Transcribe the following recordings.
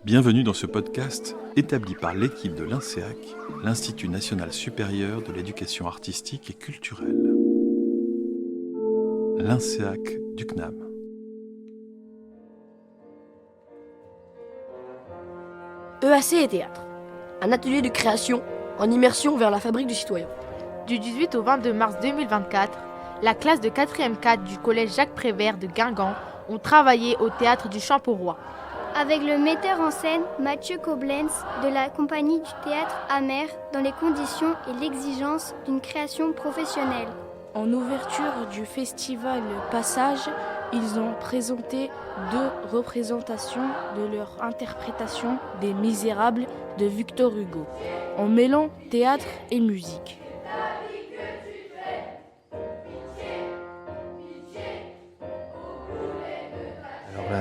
Bienvenue dans ce podcast établi par l'équipe de l'INSEAC, l'Institut national supérieur de l'éducation artistique et culturelle. L'INSEAC du CNAM. EAC et théâtre, un atelier de création en immersion vers la fabrique du citoyen. Du 18 au 22 mars 2024, la classe de 4e 4 du collège Jacques Prévert de Guingamp ont travaillé au théâtre du Champ-au-Roi. Avec le metteur en scène Mathieu Koblenz de la compagnie du théâtre Amer dans les conditions et l'exigence d'une création professionnelle. En ouverture du festival Passage, ils ont présenté 2 représentations de leur interprétation des Misérables de Victor Hugo, en mêlant théâtre et musique.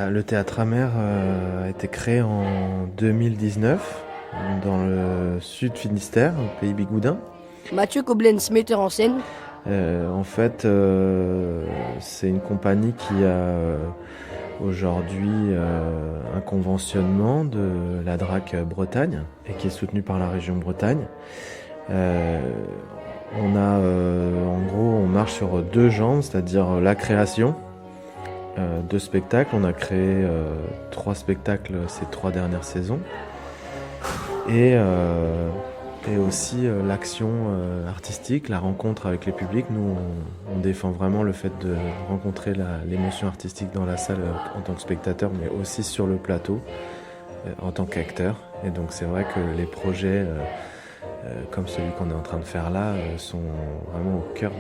Le théâtre Amer a été créé en 2019 dans le sud Finistère, au pays Bigoudin. Mathieu Koblenz, metteur en scène. C'est une compagnie qui a aujourd'hui un conventionnement de la DRAC Bretagne et qui est soutenue par la région Bretagne. On marche sur 2 jambes, c'est-à-dire la création de spectacles. On a créé 3 spectacles ces 3 dernières saisons et aussi l'action artistique, la rencontre avec les publics. Nous, on défend vraiment le fait de rencontrer l'émotion artistique dans la salle en tant que spectateur, mais aussi sur le plateau en tant qu'acteur. Et donc c'est vrai que les projets comme celui qu'on est en train de faire là sont vraiment au cœur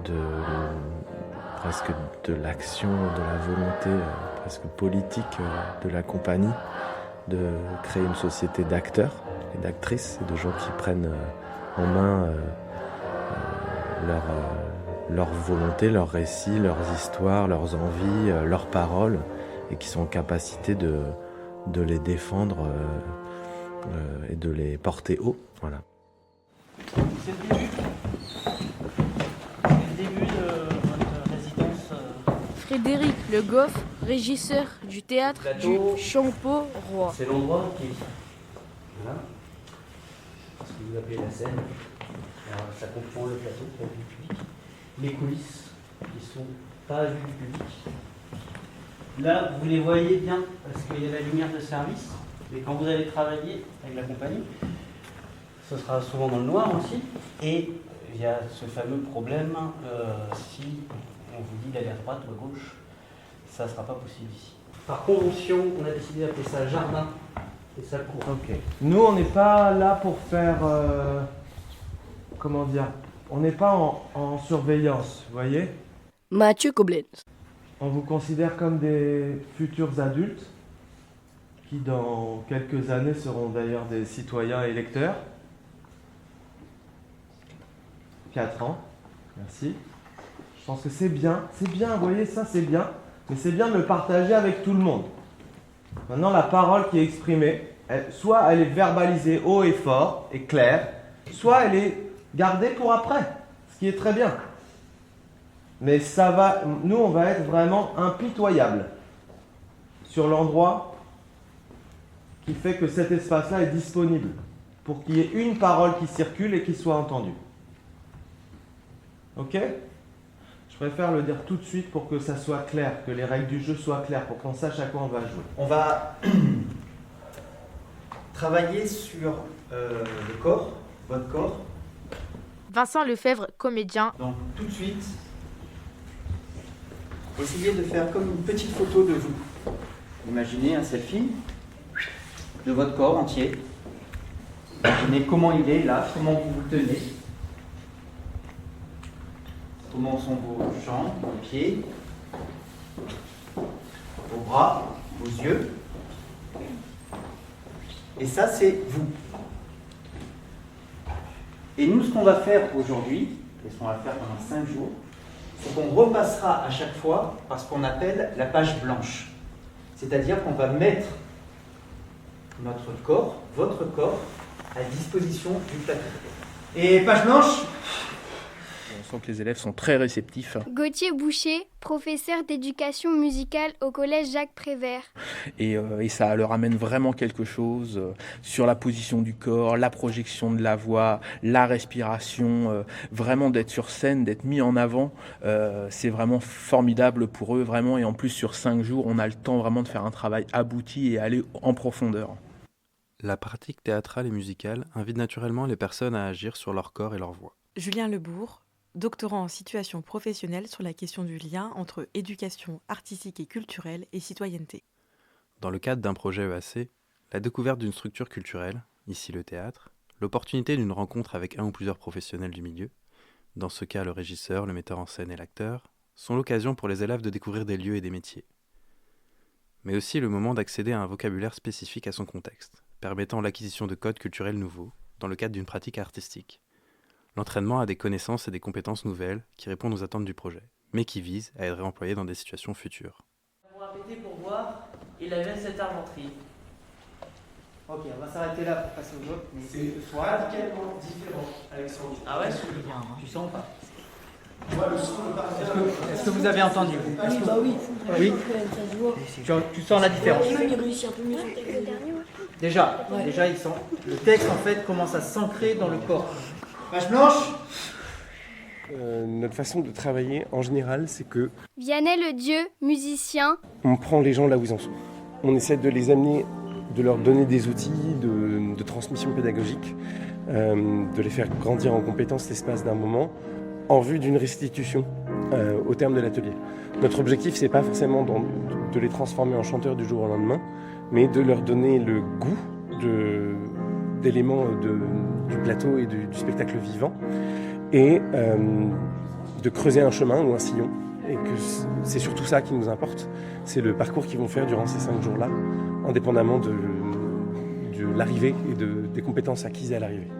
de presque de l'action, de la volonté presque politique de la compagnie de créer une société d'acteurs et d'actrices, et de gens qui prennent en main leur volonté, leurs récits, leurs histoires, leurs envies, leurs paroles, et qui sont en capacité de les défendre et de les porter haut. Voilà. C'est le début de votre résidence. Frédéric Le Goff, régisseur du théâtre Plateau. du Champ-au-Roi. C'est l'endroit qui est. Voilà. Ce que vous appelez la scène. Alors, ça comprend le plateau pour le public. Les coulisses qui sont pas vues du public. Là, vous les voyez bien parce qu'il y a la lumière de service. Mais quand vous allez travailler avec la compagnie, ce sera souvent dans le noir aussi. Et il y a ce fameux problème, si on vous dit d'aller à droite ou à gauche, ça ne sera pas possible ici. Par convention, on a décidé d'appeler ça jardin et salle cour. Ok. Nous, on n'est pas là pour faire... comment dire ? On n'est pas en surveillance, vous voyez ? Mathieu Koblenz. On vous considère comme des futurs adultes qui, dans quelques années, seront d'ailleurs des citoyens électeurs. 4 ans. Merci. Je pense que c'est bien, vous voyez, ça c'est bien, mais c'est bien de le partager avec tout le monde. Maintenant, la parole qui est exprimée, soit elle est verbalisée haut et fort et claire, soit elle est gardée pour après, ce qui est très bien. Mais nous on va être vraiment impitoyable sur l'endroit qui fait que cet espace-là est disponible pour qu'il y ait une parole qui circule et qui soit entendue. Ok ? Je préfère le dire tout de suite pour que ça soit clair, que les règles du jeu soient claires, pour qu'on sache à quoi on va jouer. On va travailler sur le corps, votre corps. Vincent Lefebvre, comédien. Donc tout de suite, essayez de faire comme une petite photo de vous. Imaginez un selfie de votre corps entier. Imaginez comment il est là, comment vous vous tenez. Comment sont vos jambes, vos pieds, vos bras, vos yeux. Et ça, c'est vous. Et nous, ce qu'on va faire aujourd'hui, et ce qu'on va faire pendant 5 jours, c'est qu'on repassera à chaque fois par ce qu'on appelle la page blanche. C'est-à-dire qu'on va mettre notre corps, votre corps, à disposition du plateau. Et page blanche, sent que les élèves sont très réceptifs. Gauthier Boucher, professeur d'éducation musicale au collège Jacques Prévert. Et ça leur amène vraiment quelque chose sur la position du corps, la projection de la voix, la respiration, vraiment d'être sur scène, d'être mis en avant. C'est vraiment formidable pour eux, vraiment. Et en plus, sur 5 jours, on a le temps vraiment de faire un travail abouti et aller en profondeur. La pratique théâtrale et musicale invite naturellement les personnes à agir sur leur corps et leur voix. Julien Lebourg, doctorant en situation professionnelle sur la question du lien entre éducation artistique et culturelle et citoyenneté. Dans le cadre d'un projet EAC, la découverte d'une structure culturelle, ici le théâtre, l'opportunité d'une rencontre avec un ou plusieurs professionnels du milieu, dans ce cas le régisseur, le metteur en scène et l'acteur, sont l'occasion pour les élèves de découvrir des lieux et des métiers. Mais aussi le moment d'accéder à un vocabulaire spécifique à son contexte, permettant l'acquisition de codes culturels nouveaux dans le cadre d'une pratique artistique. L'entraînement à des connaissances et des compétences nouvelles qui répondent aux attentes du projet, mais qui visent à être réemployés dans des situations futures. On va répéter pour voir, il avait cette argenterie. Ok, on va s'arrêter là pour passer aux autres. C'est radicalement différent, Alexandre. Ah ouais? Tu sens ou pas? Moi, le son ne part bien. Est-ce que vous avez entendu? Oui. Oui. Tu sens la différence? Il réussit un peu mieux son texte. Déjà, ils sont. Le texte en fait commence à s'ancrer dans le corps. Page blanche. Notre façon de travailler en général, c'est que Vianney Ledieu, musicien. on prend les gens là où ils en sont. On essaie de les amener, de leur donner des outils de transmission pédagogique, de les faire grandir en compétences l'espace d'un moment, en vue d'une restitution au terme de l'atelier. Notre objectif, c'est pas forcément de les transformer en chanteurs du jour au lendemain, mais de leur donner le goût d'éléments du plateau et du spectacle vivant, et de creuser un chemin ou un sillon. Et que c'est surtout ça qui nous importe, c'est le parcours qu'ils vont faire durant ces 5 jours-là, indépendamment de l'arrivée et des compétences acquises à l'arrivée.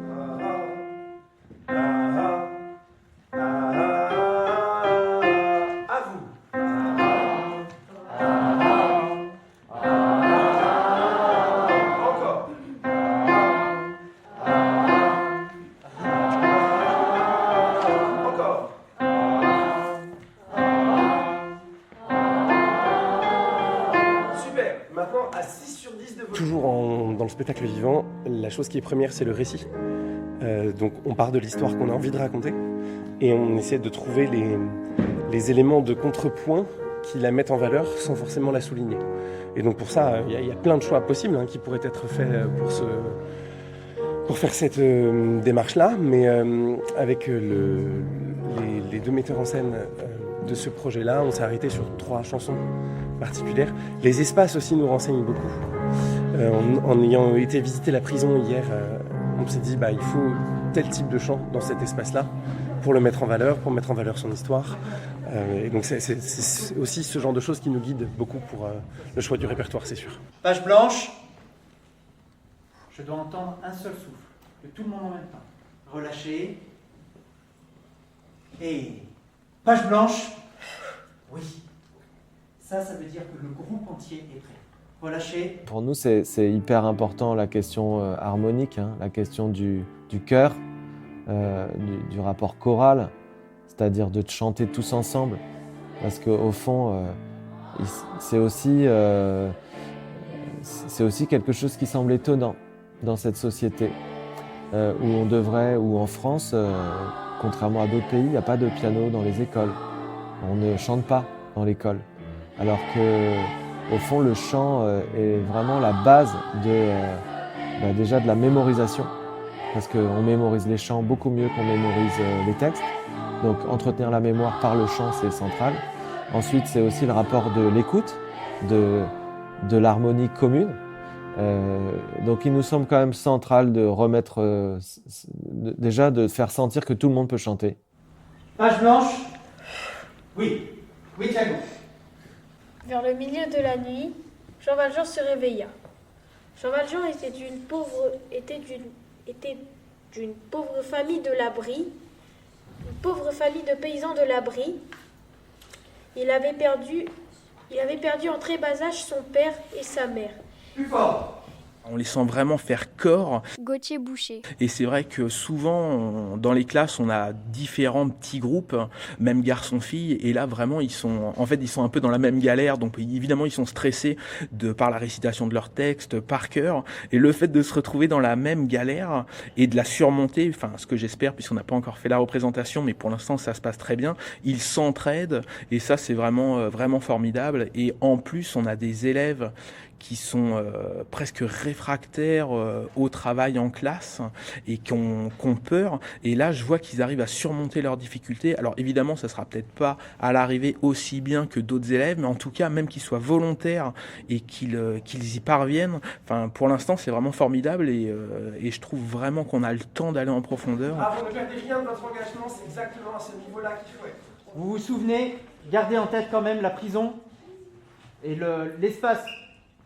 Toujours dans le spectacle vivant, la chose qui est première, c'est le récit. Donc on part de l'histoire qu'on a envie de raconter et on essaie de trouver les éléments de contrepoint qui la mettent en valeur sans forcément la souligner. Et donc pour ça, il y a plein de choix possibles qui pourraient être faits pour faire cette démarche-là, mais avec les 2 metteurs en scène de ce projet-là, on s'est arrêté sur 3 chansons particulières. Les espaces aussi nous renseignent beaucoup. En ayant été visiter la prison hier, on s'est dit il faut tel type de chant dans cet espace-là pour le mettre en valeur, pour mettre en valeur son histoire. Et donc c'est aussi ce genre de choses qui nous guide beaucoup pour le choix du répertoire, c'est sûr. Page blanche. Je dois entendre un seul souffle, de tout le monde en même temps. Relâchez. Et page blanche. Oui. Ça veut dire que le groupe entier est prêt. Relâchez. Pour nous, c'est hyper important la question harmonique, la question du chœur, du rapport choral, c'est-à-dire de chanter tous ensemble. Parce qu'au fond, c'est aussi quelque chose qui semble étonnant dans cette société, où en France, contrairement à d'autres pays, il n'y a pas de piano dans les écoles. On ne chante pas dans l'école. Alors que, au fond, le chant est vraiment la base déjà de la mémorisation. Parce qu'on mémorise les chants beaucoup mieux qu'on mémorise les textes. Donc entretenir la mémoire par le chant, c'est central. Ensuite, c'est aussi le rapport de l'écoute, de l'harmonie commune. Donc il nous semble quand même central de remettre, déjà de faire sentir que tout le monde peut chanter. Page blanche. Oui, Thiago. Vers le milieu de la nuit, Jean Valjean se réveilla. Jean Valjean était d'une pauvre famille de l'Abri, une pauvre famille de paysans de l'Abri. Il avait perdu en très bas âge son père et sa mère. Plus fort. On les sent vraiment faire corps. Gauthier Boucher. Et c'est vrai que souvent, dans les classes, on a différents petits groupes, même garçons-filles, et là, vraiment, ils sont un peu dans la même galère, donc évidemment, ils sont stressés par la récitation de leur texte, par cœur, et le fait de se retrouver dans la même galère et de la surmonter, enfin, ce que j'espère, puisqu'on n'a pas encore fait la représentation, mais pour l'instant, ça se passe très bien, ils s'entraident, et ça, c'est vraiment, vraiment formidable, et en plus, on a des élèves qui sont presque réfractaires au travail en classe et qui ont peur. Et là, je vois qu'ils arrivent à surmonter leurs difficultés. Alors évidemment, ça sera peut-être pas à l'arrivée aussi bien que d'autres élèves, mais en tout cas, même qu'ils soient volontaires et qu'ils y parviennent, enfin, pour l'instant, c'est vraiment formidable et je trouve vraiment qu'on a le temps d'aller en profondeur. Vous ne perdez rien de votre engagement, c'est exactement à ce niveau-là qu'il faut être. Vous vous souvenez, gardez en tête quand même la prison et l'espace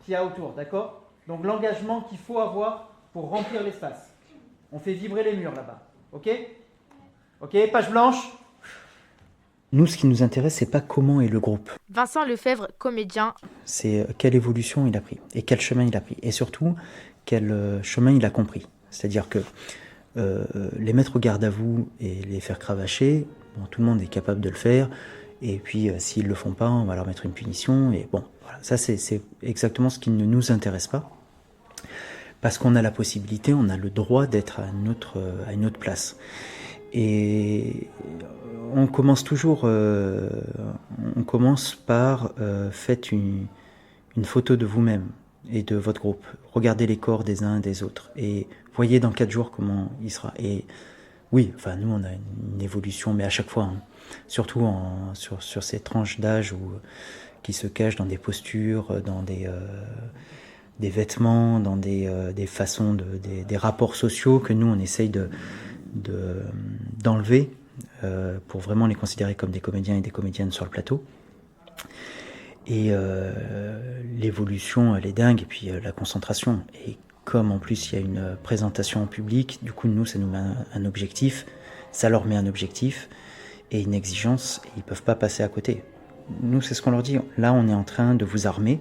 qu'il y a autour, d'accord? Donc l'engagement qu'il faut avoir pour remplir l'espace. On fait vibrer les murs là-bas, ok? Ok, page blanche. Nous, ce qui nous intéresse, c'est pas comment est le groupe. Vincent Lefebvre, comédien. C'est quelle évolution il a pris et quel chemin il a pris et surtout quel chemin il a compris. C'est-à-dire que les mettre au garde à vous et les faire cravacher, bon, tout le monde est capable de le faire. Et puis, s'ils ne le font pas, on va leur mettre une punition. Et bon, voilà, ça, c'est exactement ce qui ne nous intéresse pas. Parce qu'on a la possibilité, on a le droit d'être à une autre place. Et on commence toujours, par faites une photo de vous-même et de votre groupe. Regardez les corps des uns et des autres. Et voyez dans 4 jours comment il sera. Et oui, enfin, nous, on a une évolution, mais à chaque fois, hein, surtout sur ces tranches d'âge qui se cachent dans des postures, dans des vêtements, dans des façons, des rapports sociaux que nous, on essaye d'enlever pour vraiment les considérer comme des comédiens et des comédiennes sur le plateau. Et l'évolution, elle est dingue, et puis la concentration. Et comme en plus il y a une présentation en public, du coup nous ça nous met un objectif, ça leur met un objectif et une exigence, et ils peuvent pas passer à côté. Nous c'est ce qu'on leur dit, là on est en train de vous armer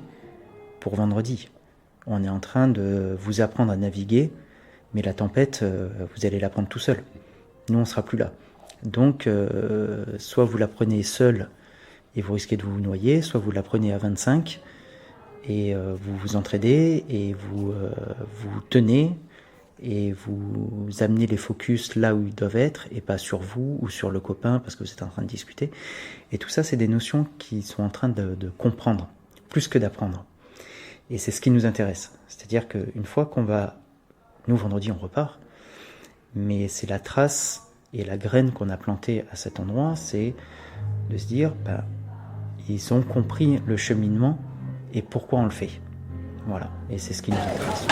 pour vendredi, on est en train de vous apprendre à naviguer, mais la tempête vous allez la prendre tout seul, nous on sera plus là. Donc soit vous la prenez seul et vous risquez de vous noyer, soit vous la prenez à 25 et vous vous entraidez et vous tenez et vous amenez les focus là où ils doivent être et pas sur vous ou sur le copain parce que vous êtes en train de discuter. Et tout ça, c'est des notions qui sont en train de comprendre, plus que d'apprendre. Et c'est ce qui nous intéresse. C'est-à-dire qu'une fois qu'on va... Nous, vendredi, on repart, mais c'est la trace et la graine qu'on a plantée à cet endroit, c'est de se dire, ils ont compris le cheminement et pourquoi on le fait. Voilà, et c'est ce qui nous intéresse.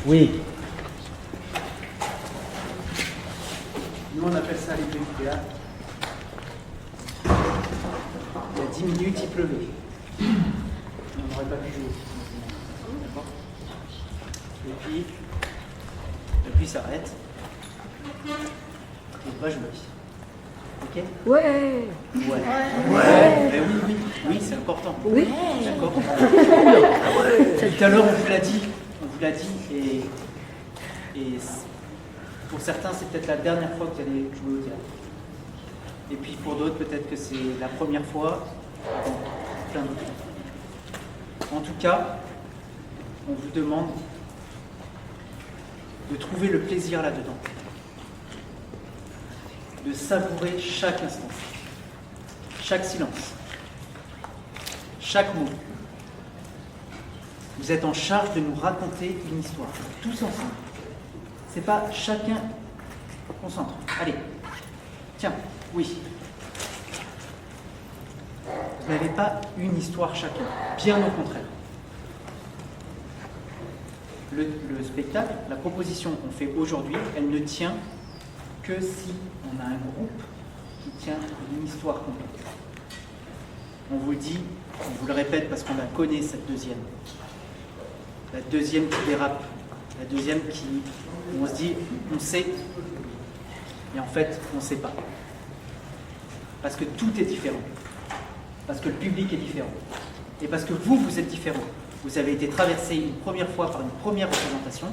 Oui. Nous, on appelle ça les bruits du théâtre. Il y a 10 minutes, il pleuvait. On n'aurait pas pu jouer. D'accord ? Et puis ça arrête. On va jouer. Ok ? Ouais. Mais oui, c'est important. Oui. D'accord. Tout à l'heure, on vous l'a dit, et pour certains, c'est peut-être la dernière fois que vous allez jouer au théâtre. Et puis pour d'autres, peut-être que c'est la première fois, plein d'autres. En tout cas, on vous demande de trouver le plaisir là-dedans, de savourer chaque instant, chaque silence, chaque mot. Vous êtes en charge de nous raconter une histoire, tous ensemble. C'est pas chacun. Concentre. Allez. Tiens, oui. Vous n'avez pas une histoire chacun, bien au contraire. Le spectacle, la proposition qu'on fait aujourd'hui, elle ne tient que si on a un groupe qui tient une histoire complète. On vous le dit, on vous le répète parce qu'on la connaît, cette deuxième. La deuxième qui dérape, la deuxième où on se dit, on sait, et en fait, on ne sait pas. Parce que tout est différent. Parce que le public est différent. et parce que vous êtes différents. Vous avez été traversé une première fois par une première représentation.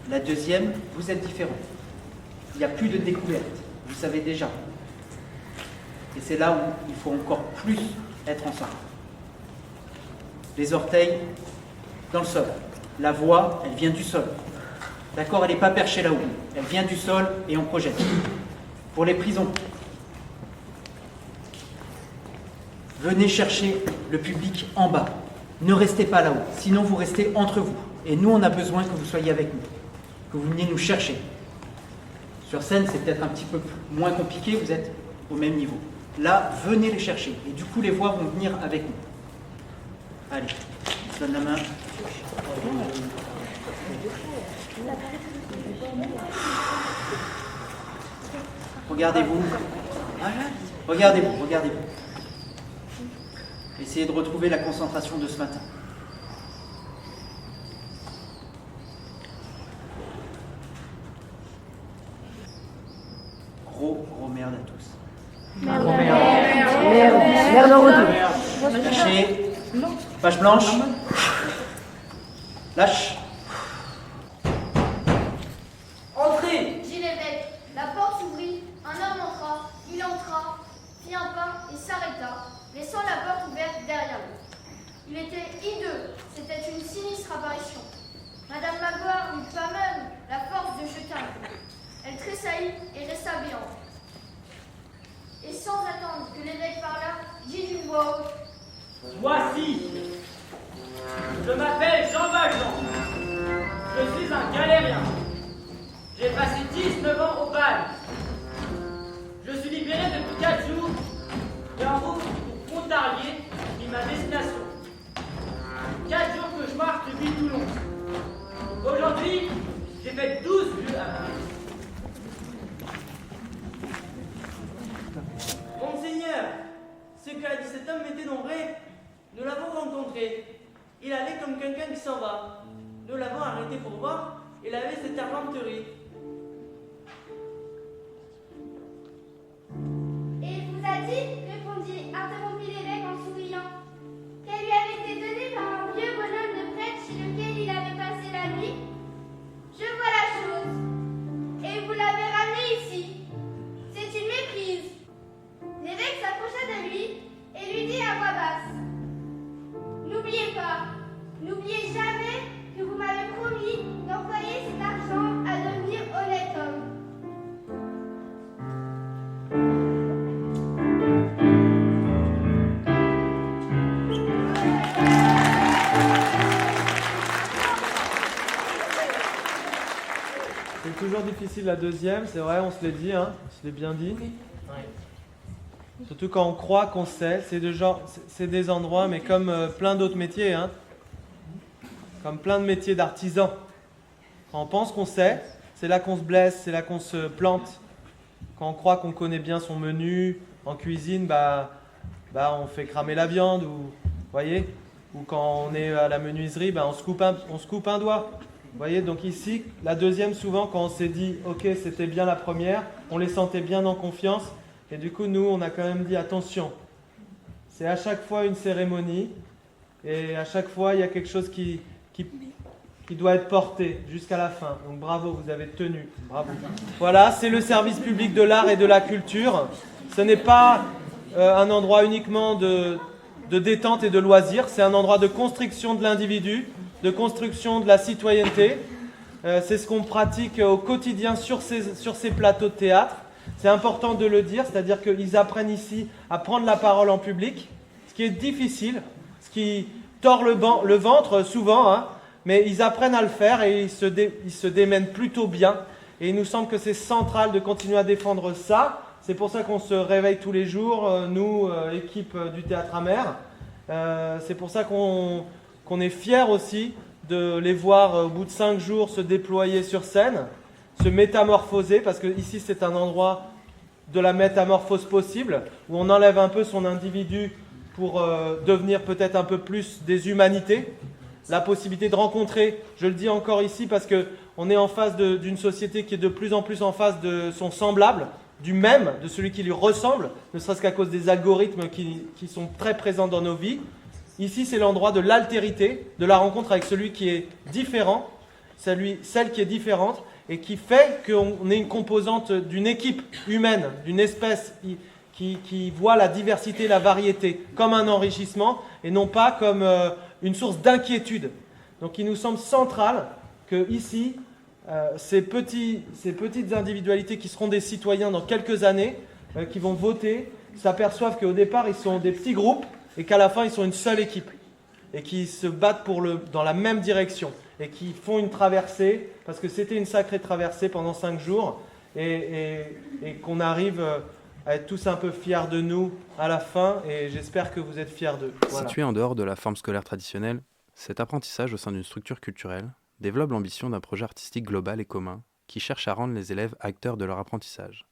La deuxième, vous êtes différents. Il n'y a plus de découverte, vous savez déjà. Et c'est là où il faut encore plus être ensemble. Les orteils dans le sol. La voix, elle vient du sol. D'accord, elle n'est pas perchée là-haut. Elle vient du sol et on projette. Pour les prisons, venez chercher le public en bas. Ne restez pas là-haut, sinon vous restez entre vous. Et nous, on a besoin que vous soyez avec nous, que vous veniez nous chercher. Sur scène, c'est peut-être un petit peu moins compliqué, vous êtes au même niveau. Là, venez les chercher. Et du coup, les voix vont venir avec nous. Allez, on se donne la main. Regardez-vous. Regardez-vous. Essayez de retrouver la concentration de ce matin. Gros merde à tous. Merde en retour. Lâchez. Page blanche. Lâche. Entrez. Dit l'évêque. La porte s'ouvrit, un homme entra, il entra, fit un pas et s'arrêta, laissant la porte ouverte derrière lui. Il était hideux, c'était une sinistre apparition. Madame Magloire n'eut pas même la force de jeter un coup. Elle tressaillit et resta béante. Et sans attendre que l'évêque parlât, dit d'une voix haute: Voici, je m'appelle Jean Valjean. Je suis un galérien. J'ai passé 19 ans au bal. Je suis libéré depuis 4 jours et en route pour Pontarlier, qui est ma destination. 4 jours que je marche depuis Toulon. Aujourd'hui, j'ai fait 12 lieues à Paris. Monseigneur, ce qu'a dit cet homme était vrai. Nous l'avons rencontré. Il allait comme quelqu'un qui s'en va. Nous l'avons arrêté pour voir. Il avait cette argenterie. Et il vous a dit, interrompit l'évêque en souriant, qu'elle lui avait été donnée par un vieux bonhomme de prêtre chez lequel il avait passé la nuit. Je vois la chose. Et vous l'avez ramenée ici. C'est une méprise. L'évêque s'approcha de lui et lui dit à voix basse: N'oubliez pas, n'oubliez jamais que vous m'avez promis d'employer cet argent à devenir honnête homme. C'est toujours difficile la deuxième, c'est vrai, on se l'est dit, on se l'est bien dit. Surtout quand on croit qu'on sait, c'est des endroits, mais comme plein d'autres métiers, comme plein de métiers d'artisans. Quand on pense qu'on sait, c'est là qu'on se blesse, c'est là qu'on se plante. Quand on croit qu'on connaît bien son menu en cuisine, on fait cramer la viande, voyez, ou quand on est à la menuiserie, on se coupe un doigt. Vous voyez, donc ici, la deuxième, souvent, quand on s'est dit « Ok, c'était bien la première », on les sentait bien en confiance. Et du coup, nous, on a quand même dit « Attention, c'est à chaque fois une cérémonie. Et à chaque fois, il y a quelque chose qui doit être porté jusqu'à la fin. Donc bravo, vous avez tenu. Bravo. Voilà, c'est le service public de l'art et de la culture. Ce n'est pas un endroit uniquement de détente et de loisirs. C'est un endroit de construction de l'individu, de construction de la citoyenneté. C'est ce qu'on pratique au quotidien sur ces plateaux de théâtre. C'est important de le dire, c'est-à-dire qu'ils apprennent ici à prendre la parole en public, ce qui est difficile, ce qui tord le ventre souvent, mais ils apprennent à le faire et ils se démènent plutôt bien. Et il nous semble que c'est central de continuer à défendre ça. C'est pour ça qu'on se réveille tous les jours, nous, équipe du Théâtre Amer. C'est pour ça qu'on est fiers aussi de les voir au bout de 5 jours se déployer sur scène, se métamorphoser, parce que ici c'est un endroit de la métamorphose possible, où on enlève un peu son individu pour devenir peut-être un peu plus des humanités, la possibilité de rencontrer, je le dis encore ici parce qu'on est en face d'une société qui est de plus en plus en face de son semblable, du même, de celui qui lui ressemble, ne serait-ce qu'à cause des algorithmes qui sont très présents dans nos vies. Ici, c'est l'endroit de l'altérité, de la rencontre avec celui qui est différent, celle qui est différente, et qui fait qu'on est une composante d'une équipe humaine, d'une espèce qui voit la diversité, la variété comme un enrichissement et non pas comme une source d'inquiétude. Donc il nous semble central que ici, ces petites individualités qui seront des citoyens dans quelques années, qui vont voter, s'aperçoivent qu'au départ ils sont des petits groupes et qu'à la fin ils sont une seule équipe et qui se battent dans la même direction et qui font une traversée, parce que c'était une sacrée traversée pendant 5 jours et qu'on arrive à être tous un peu fiers de nous à la fin, et j'espère que vous êtes fiers d'eux. Voilà. Situé en dehors de la forme scolaire traditionnelle, cet apprentissage au sein d'une structure culturelle développe l'ambition d'un projet artistique global et commun qui cherche à rendre les élèves acteurs de leur apprentissage,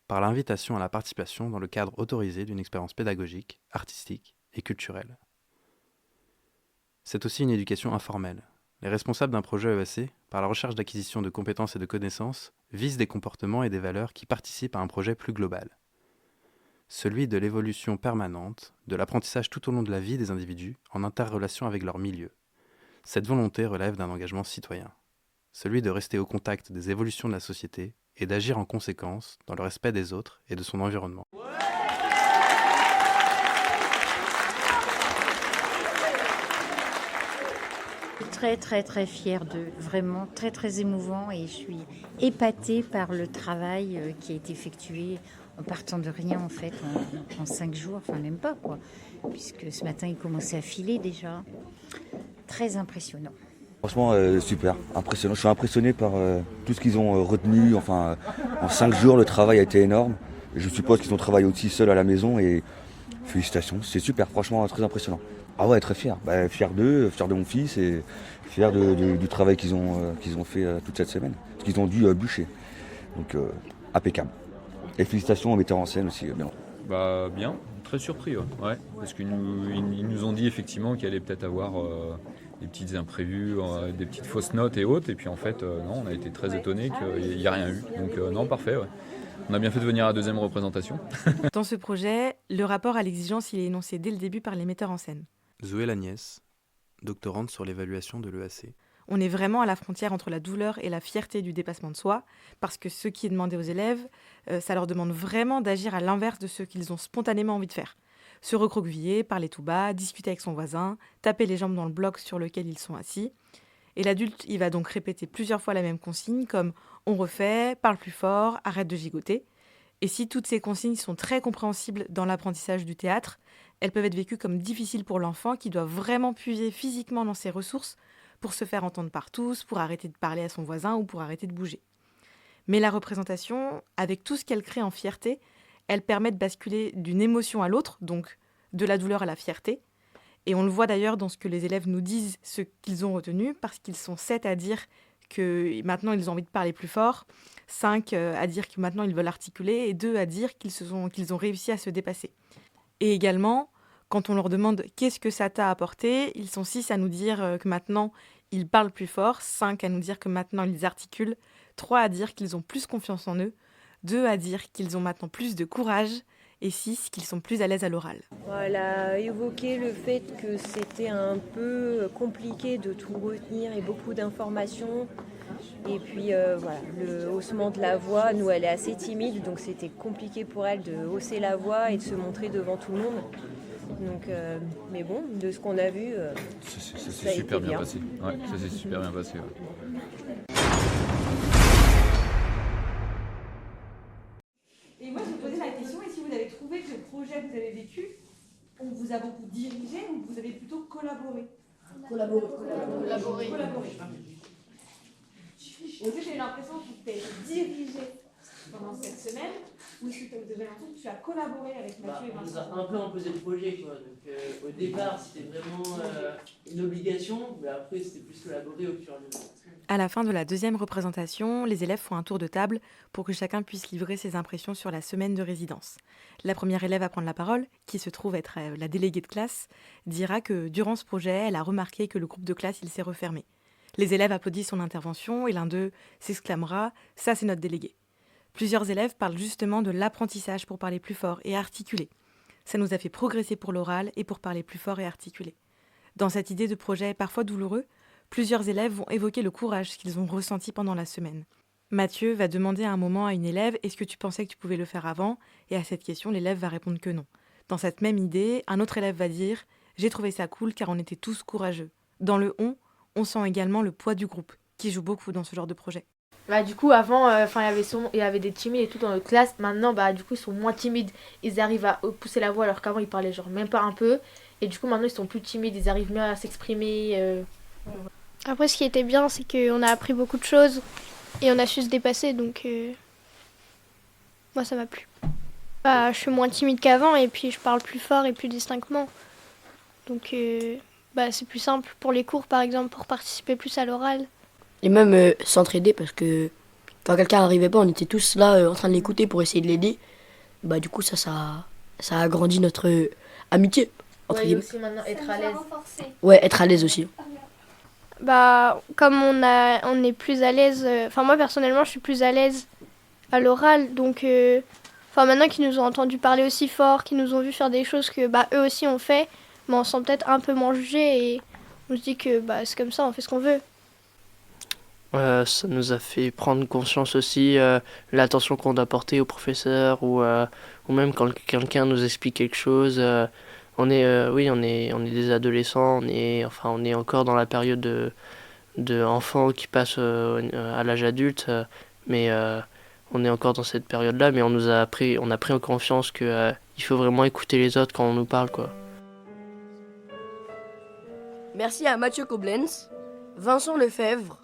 par l'invitation à la participation dans le cadre autorisé d'une expérience pédagogique, artistique et culturelle. C'est aussi une éducation informelle. Les responsables d'un projet EAC, par la recherche d'acquisition de compétences et de connaissances, visent des comportements et des valeurs qui participent à un projet plus global. Celui de l'évolution permanente, de l'apprentissage tout au long de la vie des individus en interrelation avec leur milieu. Cette volonté relève d'un engagement citoyen. Celui de rester au contact des évolutions de la société et d'agir en conséquence dans le respect des autres et de son environnement. Très très très fière d'eux, vraiment très très émouvant, et je suis épatée par le travail qui a été effectué en partant de rien en fait, en 5 jours, enfin même pas quoi, puisque ce matin ils commençaient à filer déjà. Très impressionnant. Franchement super, impressionnant. Je suis impressionné par tout ce qu'ils ont retenu, enfin en 5 jours le travail a été énorme. Je suppose qu'ils ont travaillé aussi seuls à la maison, et félicitations, c'est super, franchement très impressionnant. Ah ouais, très fier. Fier d'eux, fier de mon fils, et fier du travail qu'ils ont fait toute cette semaine. Parce qu'ils ont dû bûcher. Donc impeccable. Et félicitations aux metteurs en scène aussi, bien. Bien, très surpris, ouais. Parce qu'ils nous ont dit effectivement qu'il allait peut-être avoir des petites imprévus, des petites fausses notes et autres. Et puis en fait, non, on a été très étonnés qu'il n'y a rien eu. Donc non, parfait, ouais. On a bien fait de venir à la deuxième représentation. Dans ce projet, le rapport à l'exigence, il est énoncé dès le début par les metteurs en scène. Zoé Lagnès, doctorante sur l'évaluation de l'EAC. On est vraiment à la frontière entre la douleur et la fierté du dépassement de soi, parce que ce qui est demandé aux élèves, ça leur demande vraiment d'agir à l'inverse de ce qu'ils ont spontanément envie de faire. Se recroqueviller, parler tout bas, discuter avec son voisin, taper les jambes dans le bloc sur lequel ils sont assis. Et l'adulte, il va donc répéter plusieurs fois la même consigne, comme « on refait »,« parle plus fort »,« arrête de gigoter ». Et si toutes ces consignes sont très compréhensibles dans l'apprentissage du théâtre, elles peuvent être vécues comme difficiles pour l'enfant qui doit vraiment puiser physiquement dans ses ressources pour se faire entendre par tous, pour arrêter de parler à son voisin ou pour arrêter de bouger. Mais la représentation, avec tout ce qu'elle crée en fierté, elle permet de basculer d'une émotion à l'autre, donc de la douleur à la fierté. Et on le voit d'ailleurs dans ce que les élèves nous disent, ce qu'ils ont retenu, parce qu'ils sont 7 à dire que maintenant ils ont envie de parler plus fort, 5 à dire que maintenant ils veulent articuler, et 2 à dire qu'ils ont réussi à se dépasser. Et également, quand on leur demande « qu'est-ce que ça t'a apporté ?», ils sont 6 à nous dire que maintenant ils parlent plus fort, 5 à nous dire que maintenant ils articulent, 3 à dire qu'ils ont plus confiance en eux, 2 à dire qu'ils ont maintenant plus de courage, et 6 qu'ils sont plus à l'aise à l'oral. Elle a évoqué le fait que c'était un peu compliqué de tout retenir et beaucoup d'informations. Et puis le haussement de la voix, nous elle est assez timide, donc c'était compliqué pour elle de hausser la voix et de se montrer devant tout le monde. Donc, mais bon, de ce qu'on a vu, ça s'est super bien passé. Ouais, ça s'est super bien passé. Ouais. Et moi, je vous posais la question, et si vous avez trouvé que le projet que vous avez vécu, on vous a beaucoup dirigé ou vous avez plutôt collaboré ? Collaborer. Est-ce que j'ai l'impression que tu as été dirigé pendant cette semaine, ou est-ce que vous avez l'impression que tu as collaboré avec Mathieu et Vincent ? On nous a un peu imposé le projet, quoi. Donc, au départ, c'était vraiment une obligation, mais après, c'était plus collaborer au fur et à mesure. À la fin de la deuxième représentation, les élèves font un tour de table pour que chacun puisse livrer ses impressions sur la semaine de résidence. La première élève à prendre la parole, qui se trouve être la déléguée de classe, dira que durant ce projet, elle a remarqué que le groupe de classe il s'est refermé. Les élèves applaudissent son intervention et l'un d'eux s'exclamera « ça c'est notre délégué ». Plusieurs élèves parlent justement de l'apprentissage pour parler plus fort et articuler. Ça nous a fait progresser pour l'oral et pour parler plus fort et articulé. Dans cette idée de projet parfois douloureux, plusieurs élèves vont évoquer le courage qu'ils ont ressenti pendant la semaine. Mathieu va demander à un moment à une élève « Est-ce que tu pensais que tu pouvais le faire avant ?» Et à cette question, l'élève va répondre que non. Dans cette même idée, un autre élève va dire « J'ai trouvé ça cool car on était tous courageux ». Dans le on sent également le poids du groupe, qui joue beaucoup dans ce genre de projet. Bah, du coup, avant, il y avait des timides et tout dans notre classe. Maintenant, du coup, ils sont moins timides. Ils arrivent à pousser la voix alors qu'avant, ils parlaient genre même pas un peu. Et du coup, maintenant, ils sont plus timides. Ils arrivent mieux à s'exprimer. Après, ce qui était bien, c'est qu'on a appris beaucoup de choses et on a su se dépasser. Donc, moi, ça m'a plu. Je suis moins timide qu'avant et puis je parle plus fort et plus distinctement. Donc, c'est plus simple pour les cours, par exemple, pour participer plus à l'oral. Et même s'entraider parce que quand quelqu'un n'arrivait pas, on était tous là en train de l'écouter pour essayer de l'aider. Du coup, ça a agrandi notre amitié. Ouais, et aussi maintenant être à l'aise. Ouais, être à l'aise aussi. Comme on est plus à l'aise, moi personnellement je suis plus à l'aise à l'oral, donc maintenant qu'ils nous ont entendu parler aussi fort, qu'ils nous ont vu faire des choses que eux aussi ont fait, on se sent peut-être un peu moins jugé et on se dit que c'est comme ça, on fait ce qu'on veut. Ça nous a fait prendre conscience aussi l'attention qu'on doit porter aux professeurs ou même quand quelqu'un nous explique quelque chose. On est des adolescents, on est encore dans la période de enfants qui passent à l'âge adulte, mais on est encore dans cette période-là, mais on a pris en confiance que il faut vraiment écouter les autres quand on nous parle, quoi. Merci à Mathieu Koblenz, Vincent Lefebvre,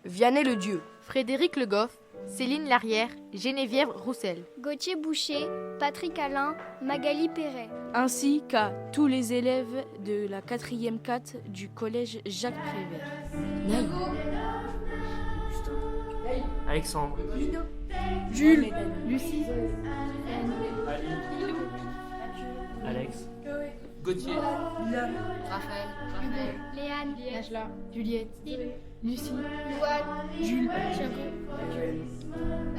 Vianney Le Dieu, Frédéric Le Goff, Céline Larrière, Geneviève Roussel, Gauthier Boucher, Patrick Alain, Magali Perret. Ainsi qu'à tous les élèves de la 4e 4 du collège Jacques Prévert. Alexandre, Jules, Lucie, Alex, Gauthier, Raphaël, Léane, Najla, Juliette, Lucie, Louane, Jules,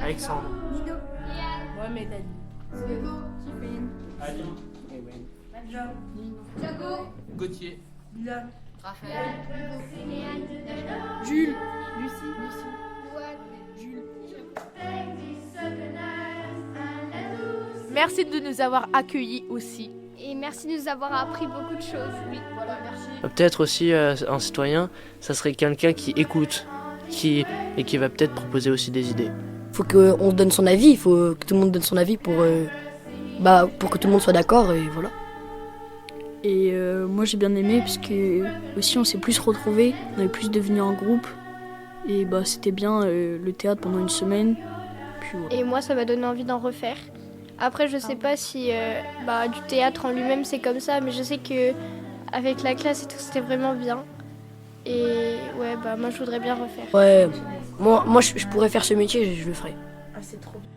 Alexandre, Nino, Mohamed Ali, Ali, Thiago, Gauthier, Raphaël, Léane, Jules, Lucie, Louane, Jules. Merci de nous avoir accueillis aussi. Et merci de nous avoir appris beaucoup de choses. Oui, voilà, merci. Peut-être aussi un citoyen, ça serait quelqu'un qui écoute, qui va peut-être proposer aussi des idées. Il faut qu'on donne son avis, il faut que tout le monde donne son avis pour que tout le monde soit d'accord et voilà. Et moi j'ai bien aimé parce que aussi on s'est plus retrouvés, on est plus devenus un groupe. Et c'était bien le théâtre pendant une semaine. Puis, voilà. Et moi ça m'a donné envie d'en refaire. Après je sais pas si du théâtre en lui-même c'est comme ça, mais je sais que avec la classe et tout c'était vraiment bien. Et ouais moi je voudrais bien refaire. Ouais, moi je pourrais faire ce métier, je le ferais. Ah, c'est trop bien.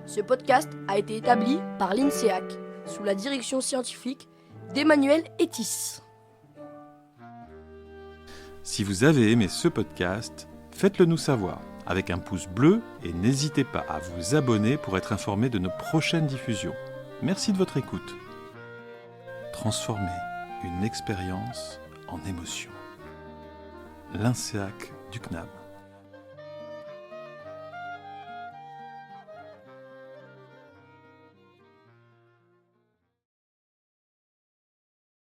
Ce podcast a été établi par l'INSEAC sous la direction scientifique d'Emmanuel Etis. Si vous avez aimé ce podcast, faites-le nous savoir avec un pouce bleu et n'hésitez pas à vous abonner pour être informé de nos prochaines diffusions. Merci de votre écoute. Transformez une expérience en émotion. L'INSEAC du CNAB.